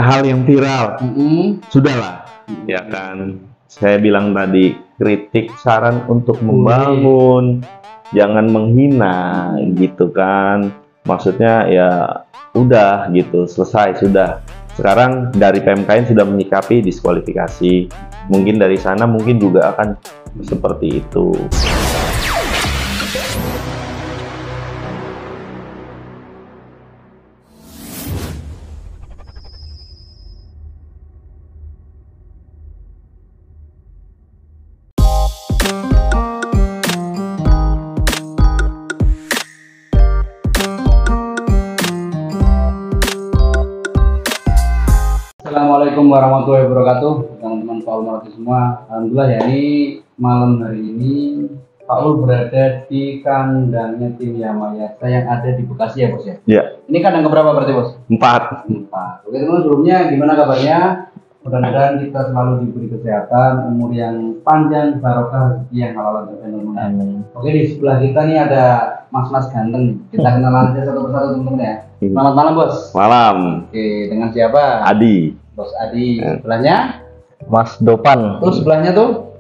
hal yang viral. Sudahlah, ya kan. Saya bilang tadi, kritik saran untuk membangun, jangan menghina, gitu kan. Maksudnya ya udah gitu, selesai sudah. Sekarang dari PMKN sudah menyikapi diskualifikasi. Mungkin dari sana mungkin juga akan seperti itu. Assalamualaikum warahmatullahi wabarakatuh, teman-teman Pak Ul Marati semua. Alhamdulillah ya, ini malam hari ini Pak Ul berada di kandangnya tim Yamayasa yang ada di Bekasi ya bos ya? Ya. Ini kandang keberapa berarti bos? 4. Oke teman, sebelumnya gimana kabarnya? Mudah-mudahan kita selalu diberi kesehatan, umur yang panjang, barokah, rezeki yang halal dan berkah. Oke, di sebelah kita nih ada mas-mas ganteng. Kita kenalan aja satu persatu teman-teman ya. Selamat malam bos. Malam. Oke, dengan siapa? Adi. Bos Adi. Sebelahnya? Mas Dopan. Terus sebelahnya tuh?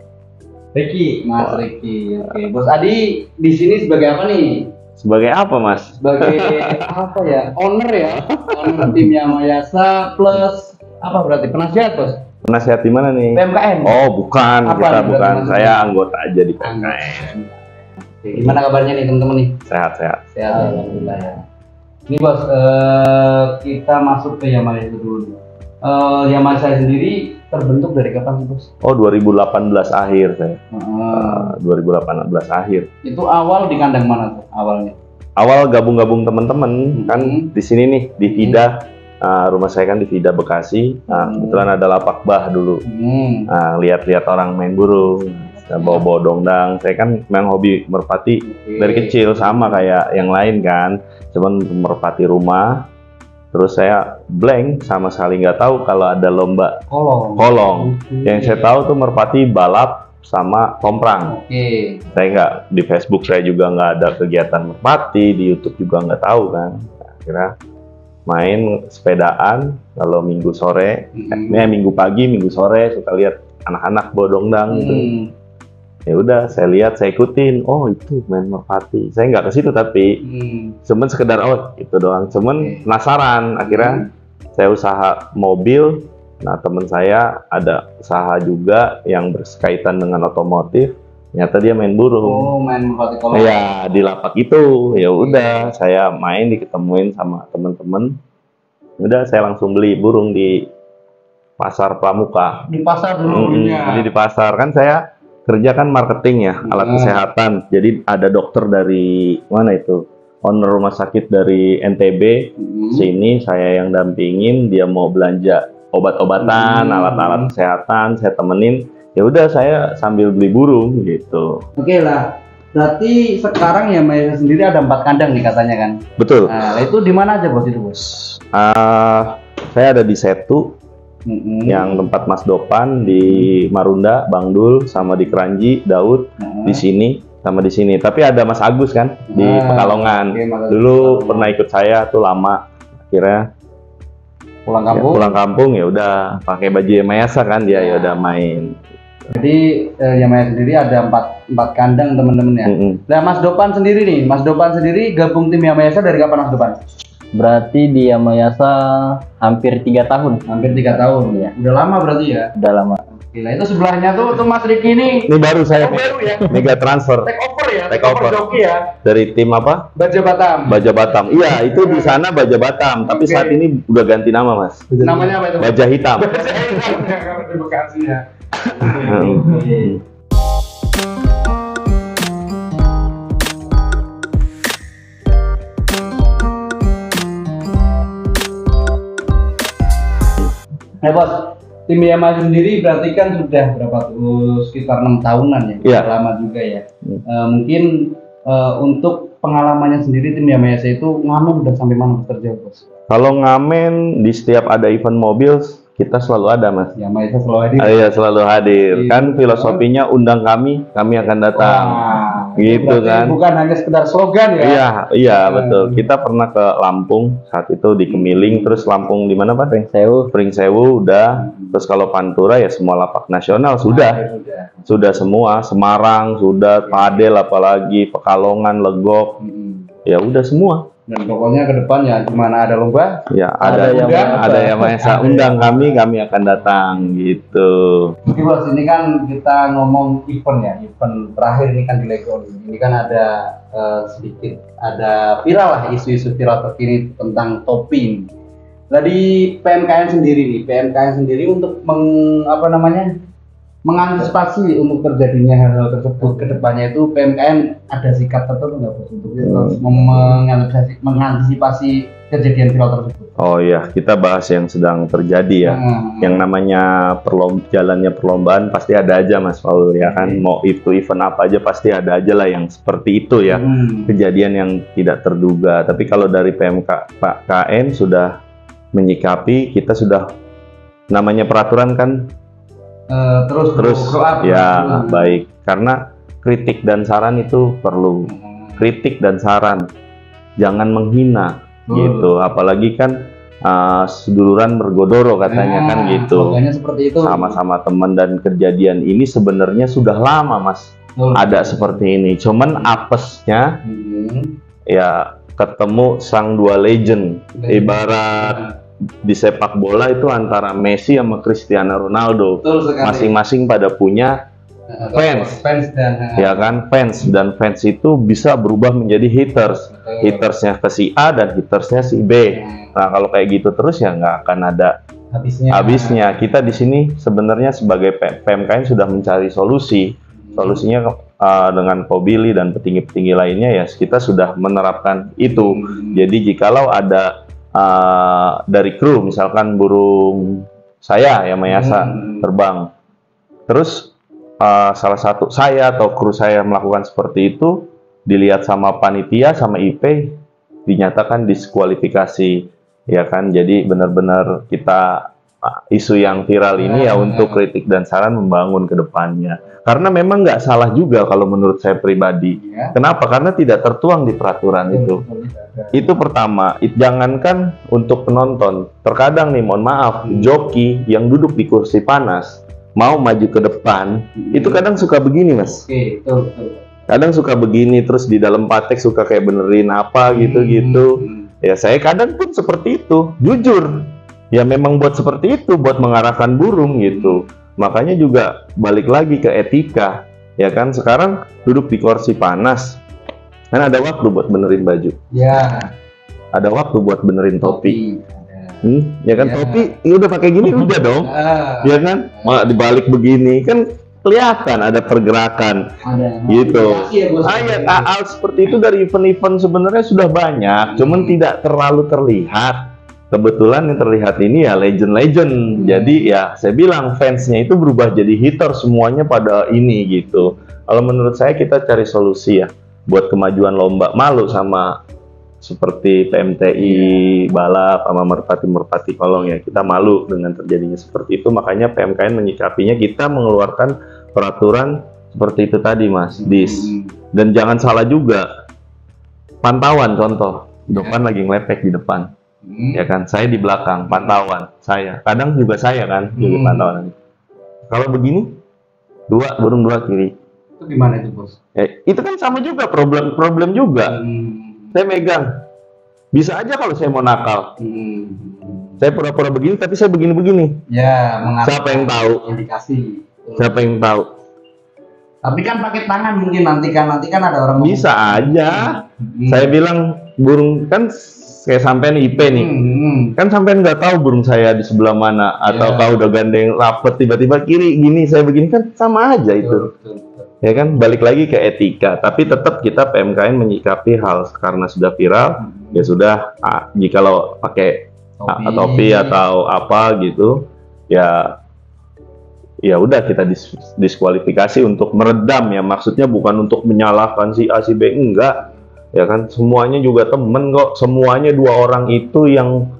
Ricky. Mas Ricky. Oke, Bos Adi di sini sebagai apa nih? Sebagai apa mas? Sebagai apa ya? Owner ya? Owner tim Yamayasa plus apa berarti? Penasihat bos? Penasihat di mana nih? PMKN. Oh bukan, Apa kita nih, bukan. berarti Saya anggota aja di PMKN. Oke, gimana kabarnya nih teman-teman nih? Sehat-sehat. Sehat alhamdulillah ya. Ini bos, kita masuk ke Yamayasa dulu. Yamayasa sendiri terbentuk dari kapan sih bos? Oh 2018 akhir saya. 2018 akhir. Itu awal di kandang mana tuh awalnya? Awal gabung-gabung teman-teman kan di sini nih di Vida. Rumah saya kan di Vida Bekasi. Kebetulan ada lapak bah dulu. Lihat-lihat orang main burung, bawa-bawa dongdang. Saya kan memang hobi merpati dari kecil sama kayak yang lain kan. Cuman merpati rumah. Terus saya blank, sama sekali nggak tahu kalau ada lomba kolong. Yang saya tahu tuh merpati balap sama tomprang. Saya nggak, di Facebook saya juga nggak ada kegiatan merpati, di YouTube juga nggak tahu kan. Akhirnya main sepedaan kalau minggu sore, minggu pagi, minggu sore suka lihat anak-anak bawa dongdang gitu. Ya udah, saya lihat, saya ikutin. Oh itu main merpati. Saya nggak ke situ tapi, cuman sekedar oh itu doang. Cuman penasaran. Akhirnya saya usaha mobil. Nah teman saya ada usaha juga yang berkaitan dengan otomotif. Ternyata dia main burung. Oh main merpati kolong. Ya di lapak itu. Ya udah, saya main diketemuin sama teman-teman. Udah saya langsung beli burung di pasar Pramuka. Di pasar dulu Jadi di pasar kan saya kerja kan marketing ya, alat kesehatan. Jadi ada dokter dari mana itu? Owner rumah sakit dari NTB. Sini saya yang dampingin, dia mau belanja obat-obatan, alat-alat kesehatan, saya temenin. Ya udah saya sambil beli burung gitu. Oke lah. Berarti sekarang Yamayasa sendiri ada 4 kandang nih katanya kan? Betul. Nah, itu di mana aja bos itu bos? Saya ada di Setu. Yang tempat Mas Dopan di Marunda, Bang Dul, sama di Keranji, Daud, di sini, sama di sini. Tapi ada Mas Agus kan di Pekalongan. Dulu pernah ikut saya tuh lama. Akhirnya pulang kampung ya udah pakai baju Yamayasa kan dia ya udah main. Jadi Yamayasa sendiri ada 4 kandang teman-teman ya. Nah Mas Dopan sendiri nih, Mas Dopan sendiri gabung tim Yamayasa dari kapan Mas Dopan? Berarti di Yamayasa hampir 3 tahun. Hampir 3 tahun ya. Udah lama berarti ya? Udah lama. Gila, itu sebelahnya tuh Mas Ricky ini. Ini baru saya baru ya? mega transfer. Take over ya? Take over joki ya? Dari tim apa? Baja Batam. Baja Batam. Iya, itu di sana Baja Batam. Tapi saat ini udah ganti nama, Mas. Namanya apa itu? Baja Hitam. Baja Hitam ya, kalau di Bekasi ya. Nah bos, tim Yamayasa sendiri berarti kan sudah berapa tuh, sekitar 6 tahunan ya, Iya. lama juga ya. Mungkin untuk pengalamannya sendiri tim Yamayasa itu ngamen udah sampai mana bekerja bos? Kalau ngamen di setiap ada event mobil kita selalu ada, Mas. Yamayasa selalu hadir. Iya, selalu hadir. Kan filosofinya undang kami akan datang. Wah, gitu Berarti kan. bukan hanya sekedar slogan ya. Iya, iya betul. Kita pernah ke Lampung saat itu di Kemiling, terus Lampung di mana Pak? Sewu. Pringsewu udah. Terus kalau Pantura ya semua lapak nasional sudah. Sudah semua. Semarang sudah, Padel apalagi, Pekalongan, Legok. Ya udah semua. Dan pokoknya ke depan ya gimana ada lomba, Ya Ada yang ada yang Maesa undang kami akan datang gitu. Jadi bos, ini kan kita ngomong event ya, event terakhir ini kan di Lego. Ini kan ada sedikit ada viral lah, isu-isu viral terkini tentang topi. Nah di PMKN sendiri untuk mengantisipasi untuk terjadinya hal-hal tersebut ke depannya itu PMKN ada sikap tertentu nggak bos untuk mengantisipasi kejadian viral tersebut? Oh iya, kita bahas yang sedang terjadi ya. Yang namanya jalannya perlombaan pasti ada aja Mas Paul ya kan. Mau itu event apa aja pasti ada aja lah yang seperti itu ya. Kejadian yang tidak terduga. Tapi kalau dari PMKN sudah menyikapi, kita sudah namanya peraturan kan terus ya baik, karena kritik dan saran itu perlu. Kritik dan saran jangan menghina gitu, apalagi kan seduluran bergodoro katanya kan gitu, seperti itu. Sama-sama teman, dan kejadian ini sebenarnya sudah lama Mas ada seperti ini, cuman apesnya ya ketemu sang dua legend. Ibarat di sepak bola itu antara Messi sama Cristiano Ronaldo, masing-masing pada punya fans dan ya kan, fans itu bisa berubah menjadi hatersnya ke si A dan hatersnya si B. Nah kalau kayak gitu terus ya nggak akan ada habisnya. Kita di sini sebenarnya sebagai PMKN sudah mencari solusinya dengan Kobili dan petinggi-petinggi lainnya ya, kita sudah menerapkan itu. Jadi jikalau ada dari kru misalkan burung saya ya Mayasa terbang, terus salah satu saya atau kru saya melakukan seperti itu, dilihat sama panitia sama IP, dinyatakan diskualifikasi ya kan. Jadi benar-benar kita isu yang viral ini ya untuk kritik dan saran membangun ke depannya, karena memang nggak salah juga kalau menurut saya pribadi. Kenapa? Karena tidak tertuang di peraturan itu. Itu pertama. Jangankan untuk penonton, terkadang nih mohon maaf, joki yang duduk di kursi panas mau maju ke depan itu kadang suka begini Mas. Kadang suka begini, terus di dalam patek suka kayak benerin apa gitu-gitu. Ya saya kadang pun seperti itu, jujur. Ya memang buat seperti itu, buat mengarahkan burung gitu. Makanya juga balik lagi ke etika, ya kan. Sekarang duduk di kursi panas, kan ada waktu buat benerin baju. Ya. Ada waktu buat benerin topi. Ya kan, topi ya udah pakai gini udah dong. Ya kan? Dibalik begini kan kelihatan ada pergerakan. Gitu. Hal seperti itu dari event-event sebenarnya sudah banyak, cuman tidak terlalu terlihat. Kebetulan yang terlihat ini ya legend. Jadi ya saya bilang fansnya itu berubah jadi hater semuanya pada ini gitu. Kalau menurut saya kita cari solusi ya buat kemajuan lomba. Malu sama seperti PMTI balap sama merpati kolong ya, kita malu dengan terjadinya seperti itu. Makanya PMKN menyikapinya, kita mengeluarkan peraturan seperti itu tadi Mas, dan jangan salah juga pantauan. Contoh depan lagi ngelepek di depan, ya kan, saya di belakang pantauan, saya kadang juga saya kan jadi pantauan. Kalau begini burung dua kiri, itu gimana itu bos? Itu kan sama juga, problem juga. Saya megang, bisa aja kalau saya mau nakal, saya pura-pura begini tapi saya begini-begini. Ya, siapa yang tahu? Indikasi. Siapa yang tahu? Tapi kan pakai tangan mungkin nanti kan ada orang bisa aja. Saya bilang burung kan kayak sampean IP nih, kan sampean nggak tahu burung saya di sebelah mana, atau kau udah gandeng rapet tiba-tiba kiri gini, saya begini, kan sama aja itu. Ya kan, balik lagi ke etika. Tapi tetap kita PMKN menyikapi hal karena sudah viral, ya sudah. Jikalau pakai topi atau apa gitu, ya udah kita diskualifikasi untuk meredam ya. Maksudnya bukan untuk menyalahkan si A si B, enggak. Ya kan, semuanya juga temen kok. Semuanya dua orang itu yang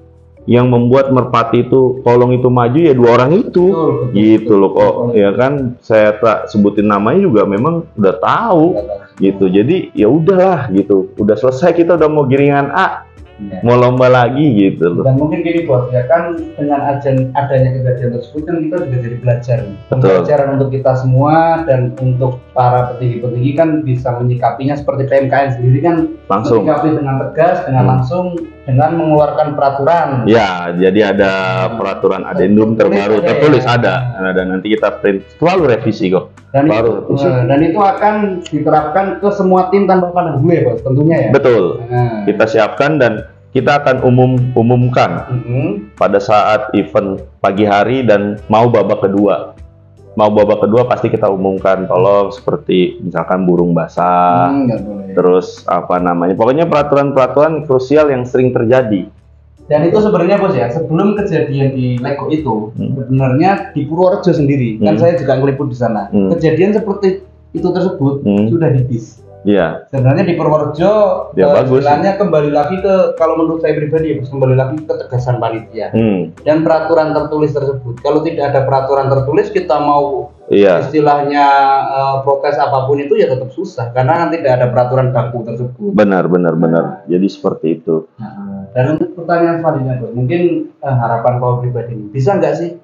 yang membuat Merpati itu Kolong itu maju ya dua orang itu. Betul, Gitu betul, loh kok. betul. Ya kan saya tak sebutin namanya juga memang udah tahu gitu. Jadi ya udahlah gitu. Udah selesai, kita udah mau giringan A. Ya. Mau lomba lagi gitu loh. Dan mungkin gini bos, ya kan dengan adanya kejadian tersebut kan kita juga jadi belajar. Betul. Pembelajaran untuk kita semua dan untuk para petinggi-petinggi kan bisa menyikapinya seperti PMKN sendiri kan Langsung. menyikapi dengan tegas, dengan langsung, dengan mengeluarkan peraturan. Ya, jadi ada peraturan adendum terbaru tertulis ada nanti kita print, selalu revisi kok. Dan Baru itu, revisi. dan itu akan diterapkan ke semua tim tanpa pandang gue bos, tentunya ya. Betul. Nah. Kita siapkan dan kita akan umumkan pada saat event pagi hari dan mau babak kedua. Mau babak kedua pasti kita umumkan, tolong seperti misalkan burung basah, Nggak boleh. terus apa namanya, pokoknya peraturan-peraturan krusial yang sering terjadi. Dan itu sebenarnya bos ya, sebelum kejadian di Lego itu, sebenarnya di Purworejo sendiri, kan saya juga ngeliput di sana. Kejadian seperti itu tersebut sudah di bis. Iya. Sebenarnya di Purworejo, Ya, bagus. istilahnya kembali lagi ke, kalau menurut saya pribadi, ya, kembali lagi ke ketegasan panitia dan peraturan tertulis tersebut. Kalau tidak ada peraturan tertulis, kita mau Iya. istilahnya protes apapun itu ya tetap susah, karena kan tidak ada peraturan baku tersebut. Benar. Jadi seperti itu. Dan untuk pertanyaan selanjutnya, Bos, mungkin harapan Pak pribadi, bisa nggak sih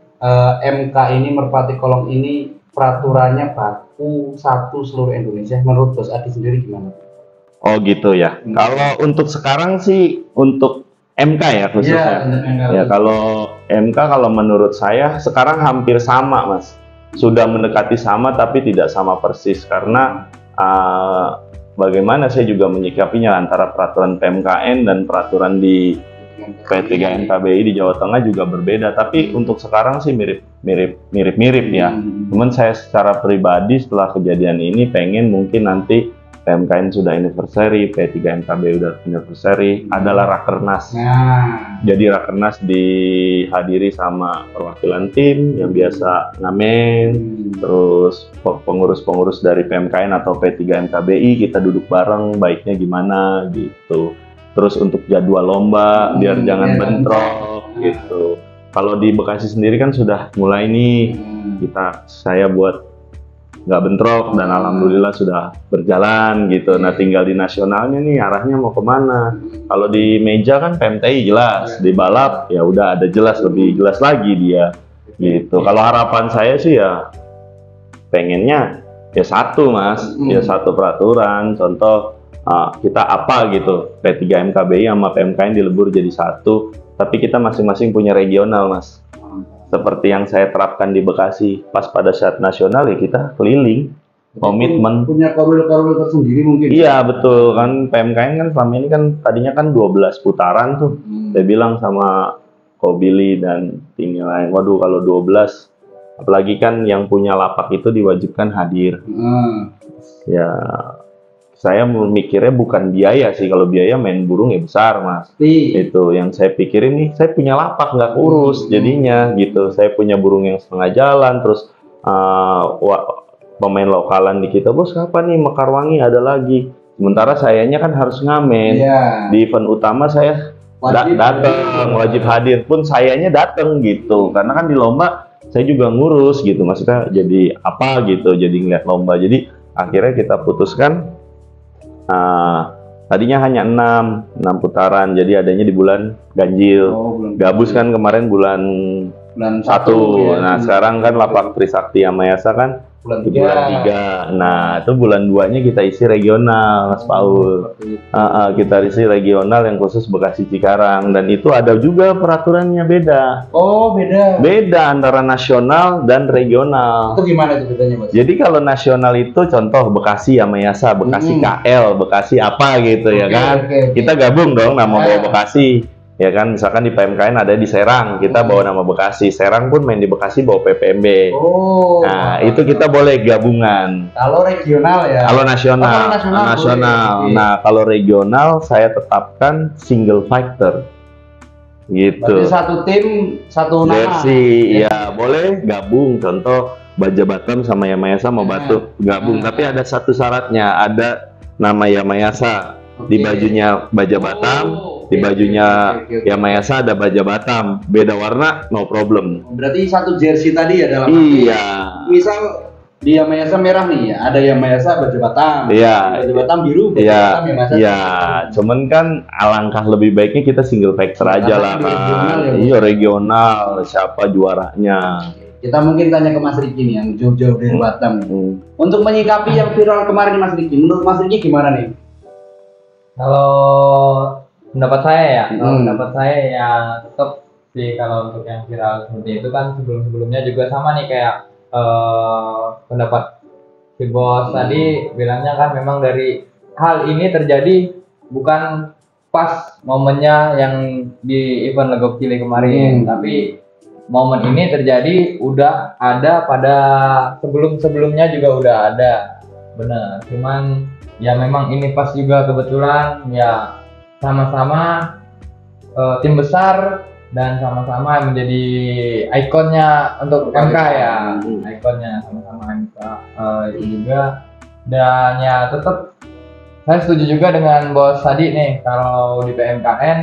MK ini, Merpati Kolong ini peraturannya baku satu seluruh Indonesia? Menurut Bos Adi sendiri gimana? Oh gitu ya. Kalau untuk sekarang sih untuk MK ya khususnya. Ya kalau MK, kalau menurut saya sekarang hampir sama Mas. Sudah mendekati sama tapi tidak sama persis karena bagaimana saya juga menyikapinya antara peraturan PMKN dan peraturan di P3 NKBI di Jawa Tengah juga berbeda. Tapi untuk sekarang sih mirip ya. Cuman saya secara pribadi setelah kejadian ini pengen mungkin nanti PMKN sudah anniversary, P3 NKBI udah anniversary, adalah Rakernas. Jadi Rakernas dihadiri sama perwakilan tim yang biasa ngamen, terus pengurus-pengurus dari PMKN atau P3 NKBI, kita duduk bareng baiknya gimana gitu. Terus untuk jadwal lomba biar jangan bentrok gitu. Kalau di Bekasi sendiri kan sudah mulai nih saya buat nggak bentrok dan alhamdulillah sudah berjalan gitu. Nah tinggal di nasionalnya nih arahnya mau kemana. Kalau di meja kan PMTI jelas, di balap ya udah ada jelas, lebih jelas lagi dia gitu. Kalau harapan saya sih ya pengennya ya satu Mas, ya satu peraturan. Contoh kita apa gitu, P3 MKBI sama PMKN dilebur jadi satu, tapi kita masing-masing punya regional Mas. Seperti yang saya terapkan di Bekasi, pas pada saat nasional ya kita keliling, komitmen. Punya korwil-korwil tersendiri mungkin? Iya betul, kan PMKN kan selama ini kan tadinya kan 12 putaran tuh. Saya bilang sama Kobili dan tim yang lain, waduh kalau 12, apalagi kan yang punya lapak itu diwajibkan hadir. Ya saya mikirnya bukan biaya sih, kalau biaya main burung ya besar Mas. Itu yang saya pikirin nih, saya punya lapak nggak urus jadinya gitu. Saya punya burung yang setengah jalan, terus pemain lokalan di kita, bos kapan nih Mekarwangi ada lagi. Sementara sayanya kan harus ngamen. Di event utama saya datang, wajib hadir pun sayanya datang gitu. Karena kan di lomba saya juga ngurus gitu, maksudnya jadi apa gitu, jadi ngeliat lomba. Jadi akhirnya kita putuskan tadinya hanya 6 putaran, jadi adanya di bulan ganjil. Gabus kan kemarin bulan 1. Nah sekarang kan lapak Trisakti Amayasa kan di bulan 3. Nah itu bulan 2-nya kita isi regional Mas Paul. Kita isi regional yang khusus Bekasi Cikarang, dan itu ada juga peraturannya beda. Beda antara nasional dan regional. Itu gimana itu bedanya Mas? Jadi kalau nasional itu contoh Bekasi Amayasa, Bekasi KL, Bekasi apa gitu ya kan. Kita gabung dong nama bawa Bekasi. Ya kan, misalkan di PMKN ada di Serang, kita bawa nama Bekasi. Serang pun main di Bekasi bawa PPMB. Nah, itu kita boleh gabungan. Kalau regional ya. Kalau nasional. Nah, kalau regional saya tetapkan single fighter. Gitu. Berarti satu tim, satu nama. Versi, ya boleh gabung. Contoh Baja Batam sama Yamayasa mau Batu gabung, tapi ada satu syaratnya, ada nama Yamayasa di bajunya Baja Batam, di di bajunya Yamayasa ada baja Batam, beda warna, no problem. Berarti satu jersey tadi ya dalam Iya. misal di Yamayasa merah nih ya, ada Yamayasa baju Batam. Iya. Baju Batam biru, baju Iya. Batam Yamayasa. Iya. Cuman kan alangkah lebih baiknya kita single factor aja lah Karena kan. regional ya, Bu. Iya regional, siapa juaranya. Kita mungkin tanya ke Mas Riki nih yang jauh-jauh dari Batam. Untuk menyikapi yang viral kemarin Mas Riki, menurut Mas Riki gimana nih? Kalau pendapat saya ya, pendapat saya ya tetap sih kalau untuk yang viral seperti itu kan sebelum-sebelumnya juga sama nih kayak pendapat si bos tadi bilangnya kan memang dari hal ini terjadi bukan pas momennya yang di event Legok Cili kemarin, tapi momen ini terjadi udah ada pada sebelum-sebelumnya juga udah ada, benar. Cuman ya memang ini pas juga kebetulan ya sama-sama tim besar dan sama-sama menjadi ikonnya untuk MK ya, ikonnya sama-sama MK itu juga. Dan ya tetap saya setuju juga dengan bos tadi nih kalau di PMKN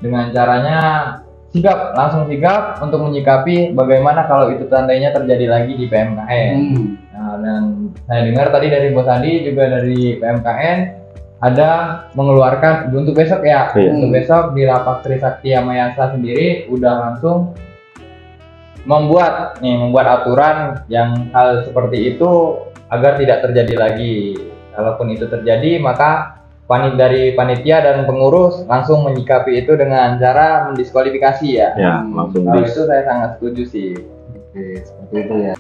dengan caranya langsung sigap untuk menyikapi bagaimana kalau itu tandanya terjadi lagi di PMKN. Nah, dan saya dengar tadi dari Bos Andi juga dari PMKN ada mengeluarkan untuk besok ya, untuk besok di Lapak Trisakti Yamayasa sendiri udah langsung membuat aturan yang hal seperti itu agar tidak terjadi lagi. Kalaupun itu terjadi maka dari panitia dan pengurus langsung menyikapi itu dengan cara mendiskualifikasi ya. Ya, langsung Kalau itu saya sangat setuju sih. Oke, seperti itu ya.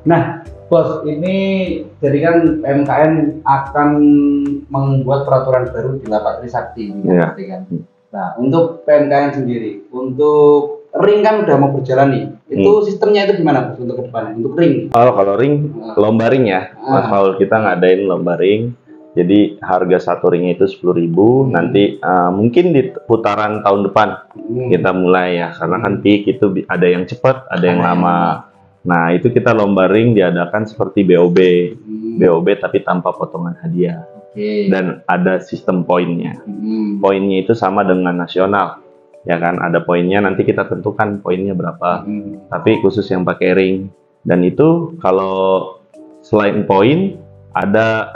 Nah, Bos, ini jadi kan PMKN akan membuat peraturan baru di Lapak Trisakti, ya. Kan? Nah, untuk PMKN sendiri, untuk ring kan udah mau berjalan nih. Itu sistemnya itu gimana Bos untuk ke depannya? Untuk ring? Kalau ring, lomba ring ya. Mas Paul, kita ngadain lomba ring. Jadi harga satu ringnya itu 10.000. Nanti mungkin di putaran tahun depan kita mulai ya. Karena kan peak itu ada yang cepat, ada yang lama. Nah, itu kita lomba ring diadakan seperti BOB. BOB tapi tanpa potongan hadiah. Dan ada sistem poinnya. Poinnya itu sama dengan nasional. Ya kan, ada poinnya, nanti kita tentukan poinnya berapa. Tapi khusus yang pakai ring. Dan itu kalau selain poin, ada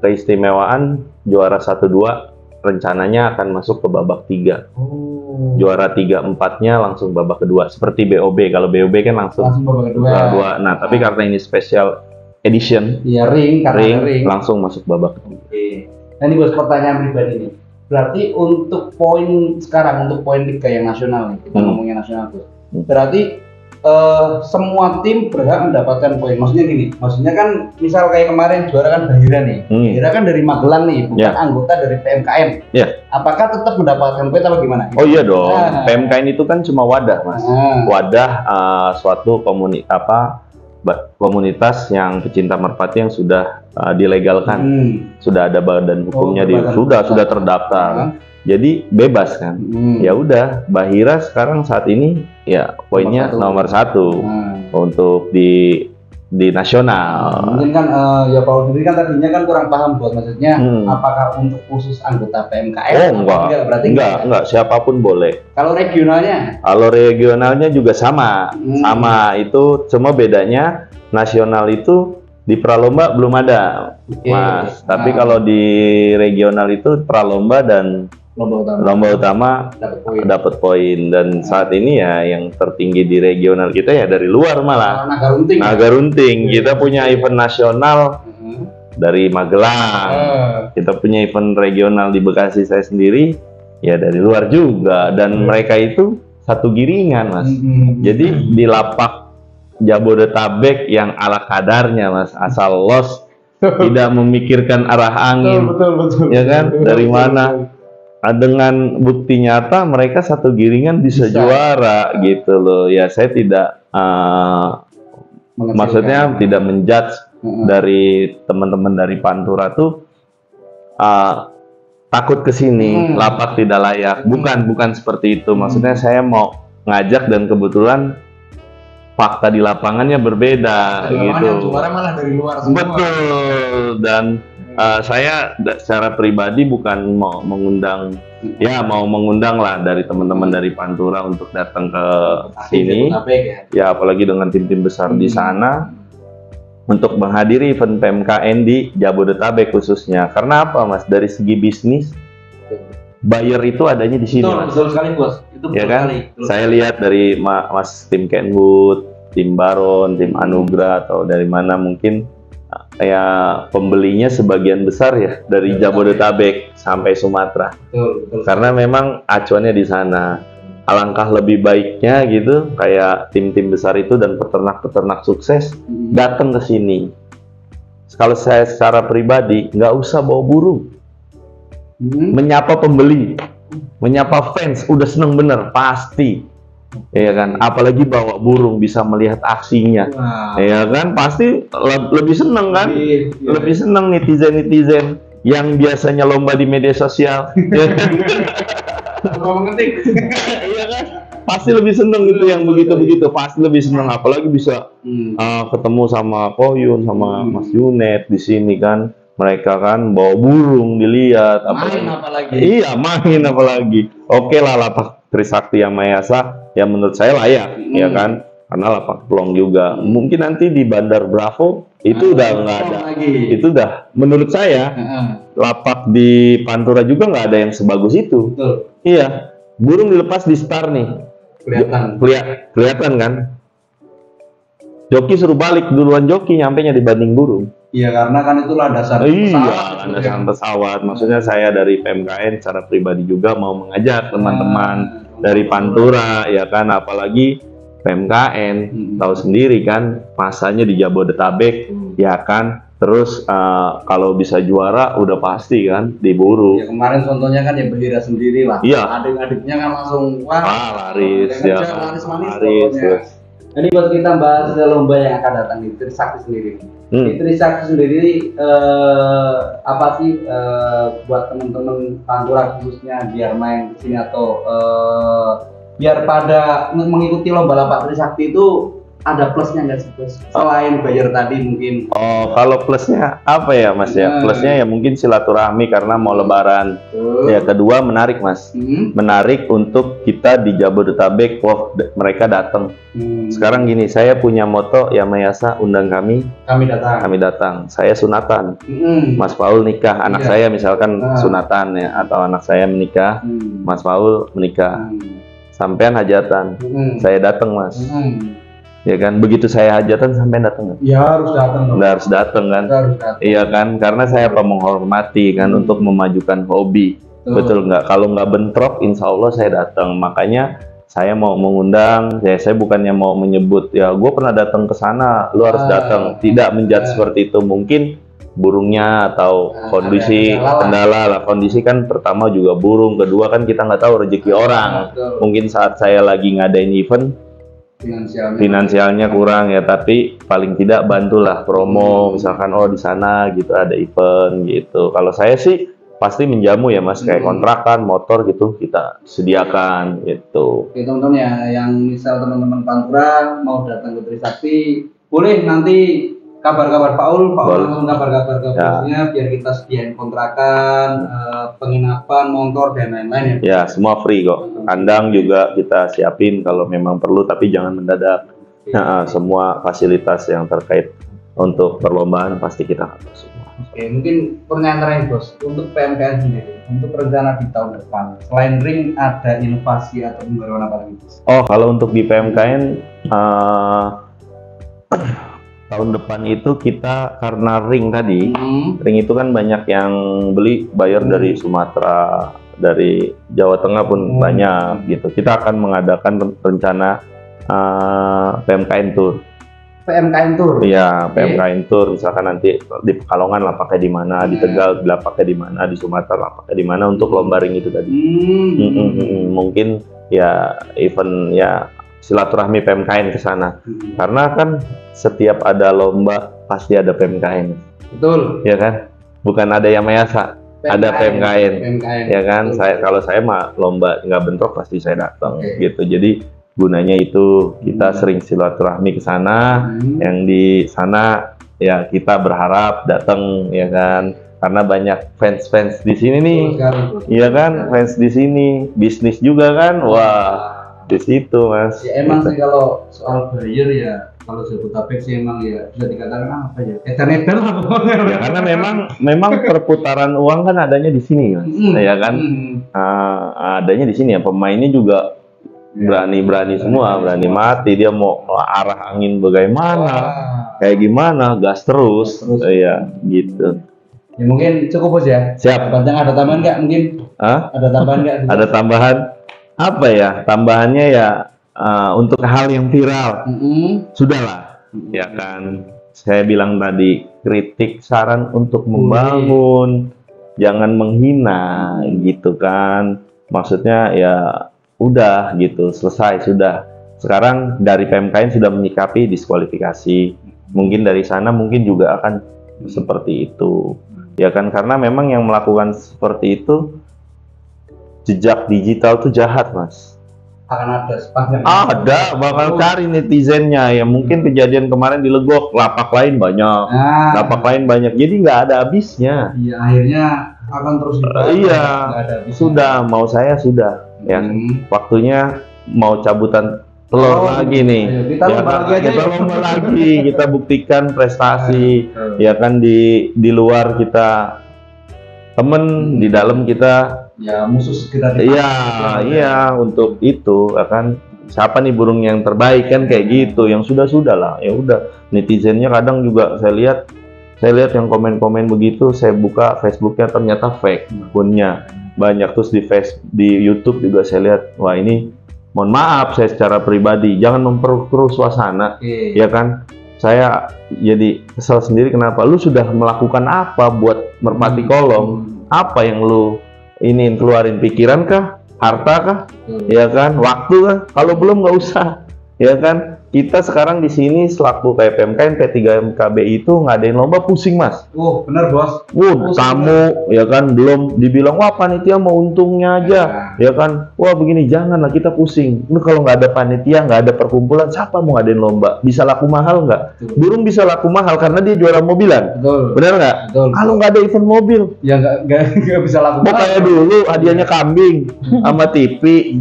keistimewaan juara 1-2 rencananya akan masuk ke babak 3. Juara 3-4-nya langsung babak kedua. Seperti BOB, kalau BOB kan langsung babak kedua. Nah, tapi karena ini special edition, ya ring, langsung masuk babak kedua. Nah, ini Bos, pertanyaan pribadi nih. Berarti untuk poin sekarang, untuk poin liga yang nasional nih, kita ngomongnya nasional Bos. Berarti semua tim berhak mendapatkan poin. Maksudnya gini, maksudnya kan misal kayak kemarin juara kan Bahira nih. Bahira kan dari Magelang nih, bukan anggota dari PMKN. Apakah tetap mendapatkan poin atau gimana? Oh iya dong. PMKN itu kan cuma wadah, Mas. Wadah suatu komunitas yang pecinta merpati yang sudah dilegalkan. Sudah ada badan hukumnya, sudah terdaftar. Jadi bebas kan. Ya udah, Bahira sekarang saat ini ya poinnya nomor 1 untuk di nasional. Mungkin kan ya Paul sendiri kan tadinya kan kurang paham Buat maksudnya apakah untuk khusus anggota PMKN? Berarti enggak, siapapun boleh. Kalau regionalnya? Kalau regionalnya juga sama. Sama itu, cuma bedanya nasional itu di pralomba belum ada, Mas. Tapi kalau di regional itu pralomba dan lomba utama dapat poin. Dan saat ini ya yang tertinggi di regional kita ya dari luar malah. Naga Runting. Kita punya event nasional dari Magelang. Kita punya event regional di Bekasi saya sendiri ya dari luar juga. Dan mereka itu satu giringan, Mas. Jadi di lapak Jabodetabek yang ala kadarnya, Mas, asal los tidak memikirkan arah angin. Betul. Ya kan? Dari mana? Dengan bukti nyata mereka satu giringan bisa juara gitu loh. Ya saya tidak maksudnya tidak menjudge dari teman-teman dari Pantura tuh takut ke sini, lapak tidak layak. Bukan seperti itu. Maksudnya saya mau ngajak dan kebetulan fakta di lapangannya berbeda gitu. Yang juara malah dari luar semua. Betul. Dan saya secara pribadi bukan mau mengundang, ya mau mengundang lah dari teman-teman dari Pantura untuk datang ke sini. Ya apalagi dengan tim-tim besar di sana untuk menghadiri event PMKN di Jabodetabek khususnya. Karena apa, Mas? Dari segi bisnis, buyer itu adanya di sini. Betul sekali, Bos. Itu betul Ya kan? sekali. Saya lihat dari Mas tim Kenwood, tim Baron, tim Anugrah atau dari mana mungkin ya pembelinya sebagian besar ya dari Jabodetabek sampai Sumatera. Betul. Karena memang acuannya di sana. Alangkah lebih baiknya gitu kayak tim-tim besar itu dan peternak-peternak sukses datang ke sini. Kalau saya secara pribadi nggak usah bawa burung, menyapa pembeli, menyapa fans, udah seneng bener pasti. Ya kan, apalagi bawa burung bisa melihat aksinya, ya kan, pasti lebih seneng kan, lebih seneng netizen yang biasanya lomba di media sosial, ya kan? Iya kan, pasti lebih seneng gitu yang begitu pasti lebih seneng, apalagi bisa ketemu sama Koyun, sama Mas Yunet di sini kan, mereka kan bawa burung dilihat, apalagi. Iya main apalagi. Oke lah lapak Trisakti yang Mayasa ya menurut saya layak ya kan, karena lapak pelong juga. Mungkin nanti di Bandar Bravo itu udah nggak ada lagi. Itu udah menurut saya lapak di Pantura juga nggak ada yang sebagus itu. Betul. Iya, burung dilepas di Star nih kelihatan kan, joki suruh balik duluan, joki nyampenya dibanding burung. Iya, karena kan itu landasan pesawat. Iya, landasan pesawat. Maksudnya saya dari PMKN secara pribadi juga mau mengajak teman-teman dari Pantura, ya kan, apalagi PMKN tahu sendiri kan masanya di Jabodetabek, ya kan. Terus kalau bisa juara udah pasti kan diburu. Ya, kemarin contohnya kan ya Behira sendiri lah. Iya. Adik-adiknya kan langsung laris ya. Laris. Ini buat kita bahas lomba yang akan datang di Trisakti sendiri. Di Trisakti sendiri apa sih buat teman-teman Pantura khususnya biar main ke sini atau biar pada mengikuti lomba lapak Trisakti itu ada plusnya nggak sih, Bos? Selain bayar tadi mungkin. Oh, kalau plusnya apa ya, Mas ya? Plusnya ya mungkin silaturahmi karena mau lebaran. Ya kedua menarik, Mas. Menarik untuk kita di Jabodetabek, wah mereka datang. Sekarang gini, saya punya moto ya Mayasa, undang kami. Kami datang. Saya sunatan. Mas Paul nikah, anak saya misalkan sunatan ya, atau anak saya menikah, Mas Paul menikah. Sampean hajatan. Saya datang, Mas. Ya kan, begitu saya hajatan sampai datang. Ya harus datang. Harus datang kan. Iya kan, karena saya menghormati kan untuk memajukan hobi. Betul nggak? Kalau nggak bentrok, insya Allah saya datang. Makanya saya mau mengundang. Saya bukannya mau menyebut ya, gue pernah datang ke sana, lu harus datang. Tidak menjudge seperti itu. Mungkin burungnya atau kondisi kendala lah. Kondisi kan pertama juga burung, kedua kan kita nggak tahu rezeki orang. Mungkin saat saya lagi ngadain event finansialnya kurang ya, tapi paling tidak bantulah promo, misalkan oh di sana gitu ada event gitu. Kalau saya sih pasti menjamu ya Mas, kayak kontrakan motor gitu kita sediakan gitu. Oke teman-teman ya, yang misal teman-teman Pantura mau datang ke Trisakti, boleh nanti kabar-kabar Paul langsung kabar-kabar ke bosnya biar kita sediain kontrakan, penginapan, motor dan lain-lain ya. Ya semua free kok. Kandang juga kita siapin kalau memang perlu, tapi jangan mendadak. Nah, semua fasilitas yang terkait untuk perlombaan pasti kita atur semua. Oke, mungkin pertanyaan terakhir Bos, untuk PMKN sendiri, untuk rencana di tahun depan, selain ring ada inovasi atau pembaruan apa lagi Bos? Oh, kalau untuk di PMKN tahun depan itu kita karena ring tadi, ring itu kan banyak yang beli bayar dari Sumatera, dari Jawa Tengah pun banyak gitu. Kita akan mengadakan rencana PMKN Tour. PMKN Tour? Iya, PMKN Tour. Misalkan nanti di Pekalongan lah pakai di mana, di Tegal lah pakai di mana, di Sumatera lah pakai di mana untuk lomba ring itu tadi. Mungkin ya event ya silaturahmi PMKN ke sana. Karena kan setiap ada lomba pasti ada PMKN. Betul. Ya kan? Bukan ada yang Mayasa, ada PMKN. Ya kan? Kalau saya mah lomba nggak bentrok pasti saya datang gitu. Jadi gunanya itu kita sering silaturahmi ke sana. Yang di sana ya kita berharap datang ya kan, karena banyak fans di sini nih. Iya kan, fans di sini, bisnis juga kan. Wah, di situ Mas. Ya emang sih kalau soal buyer ya, kalau Jabodetabek sih emang ya bisa dikatakan apa ya? Edan-edan lah pokoknya. Ya karena memang perputaran uang kan adanya di sini Mas. Ya kan? Adanya di sini ya, pemainnya juga berani semua, berani mati, dia mau arah angin bagaimana, kayak gimana, gas terus. Iya, gitu. Ya mungkin cukup Bos ya. Siap. Panjang ada tambahan nggak mungkin? Ada tambahan nggak? Ada tambahan apa ya? Tambahannya ya untuk hal yang viral. Sudahlah, ya kan. Saya bilang tadi, kritik saran untuk membangun, jangan menghina, gitu kan. Maksudnya ya udah gitu, selesai sudah. Sekarang dari PMKN sudah menyikapi diskualifikasi. Mungkin dari sana mungkin juga akan seperti itu. Ya kan, karena memang yang melakukan seperti itu jejak digital tuh jahat Mas. Akan ada sepanjang. Ada, bakal cari netizennya. Ya mungkin kejadian kemarin di Legok, lapak lain banyak. Lapak lain banyak. Jadi nggak ada habisnya. Iya, akhirnya akan terus dibahas. Iya, sudah, mau saya sudah. Ya, waktunya mau cabutan telur lagi nih. Kita lomba lagi, kita buktikan prestasi. Ya kan, di luar kita temen, di dalam kita ya musuh segera iya untuk itu akan siapa nih burung yang terbaik kan, kayak gitu. Yang sudah lah, ya udah. Netizennya kadang juga saya lihat yang komen-komen begitu, saya buka Facebooknya ternyata fake akunnya banyak. Terus di YouTube juga saya lihat, wah ini mohon maaf, saya secara pribadi jangan memperkeruh suasana. Ya kan, saya jadi kesel sendiri. Kenapa? Lu sudah melakukan apa buat Merpati Kolong? Apa yang lu ini keluarin? Pikiran kah? Harta kah? Ya kan? Waktu kah? Kalau belum nggak usah. Ya kan? Kita sekarang di sini selaku kayak PMKN P3MKB itu ngadain lomba pusing Mas. Bener Bos. Tamu ya kan, belum dibilang wah panitia mau untungnya aja. Ya kan, wah begini, janganlah kita pusing. Ini kalau nggak ada panitia, nggak ada perkumpulan, siapa mau ngadain lomba? Bisa laku mahal nggak? Burung bisa laku mahal karena dia juara mobilan. Bener nggak? Kalau nggak ada event mobil, ya nggak bisa laku mahal. Kayak dulu hadiahnya kambing sama TV.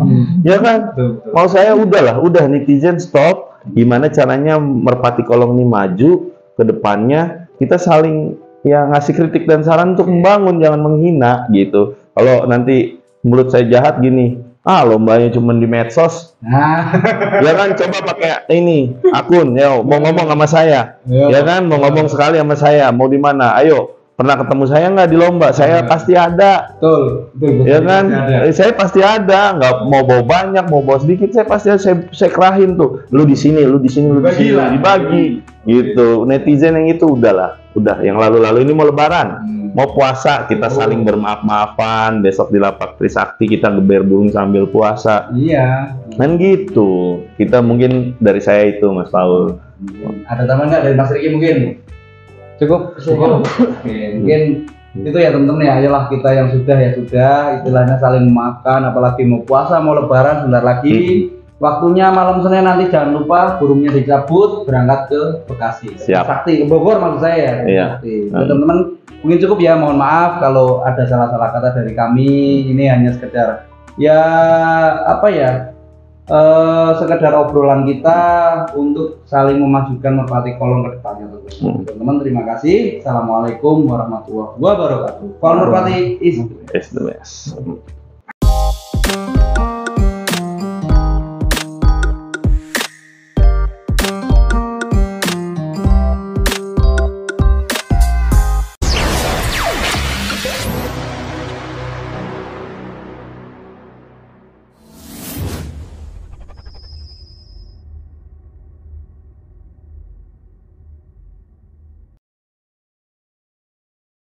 Ya kan? Mau saya udah netizen stop. Gimana caranya Merpati Kolong ini maju ke depannya, kita saling ya ngasih kritik dan saran untuk membangun, jangan menghina gitu. Kalau nanti mulut saya jahat gini, lombanya cuma di medsos, ya kan, coba pakai ini akun, ya mau ngomong sama saya, ya kan, mau ngomong sekali sama saya, mau di mana, ayo. Pernah ketemu saya nggak di lomba? Saya pasti ada. Betul. Ya kan? Saya pasti ada. Nggak mau bawa banyak, mau bawa sedikit, saya pasti ada. Saya kerahin tuh. Lu di sini, lu di sini, lu di sini, dibagi. Gitu. Netizen yang itu udahlah. Udah. Yang lalu-lalu ini mau Lebaran, mau puasa, kita saling bermaaf-maafan. Besok di lapak Trisakti kita geber burung sambil puasa. Iya. Kan gitu. Kita mungkin dari saya itu, Mas Paul. Ada tambahan nggak dari Mas Riki mungkin? Cukup. Oke, mungkin itu ya teman-teman ya. Ayolah kita yang sudah ya sudah, istilahnya saling memaafkan. Apalagi mau puasa, mau Lebaran sebentar lagi. Waktunya malam Senin nanti jangan lupa burungnya dicabut, berangkat ke Bekasi. Sakti, ke Bogor maksud saya. Iya. Teman-teman mungkin cukup ya. Mohon maaf kalau ada salah-salah kata dari kami. Ini hanya sekedar ya apa ya? Sekedar obrolan kita untuk saling memajukan Merpati Kolong ke depannya. Teman-teman terima kasih. Assalamualaikum warahmatullahi wabarakatuh. Kolong Merpati is the best.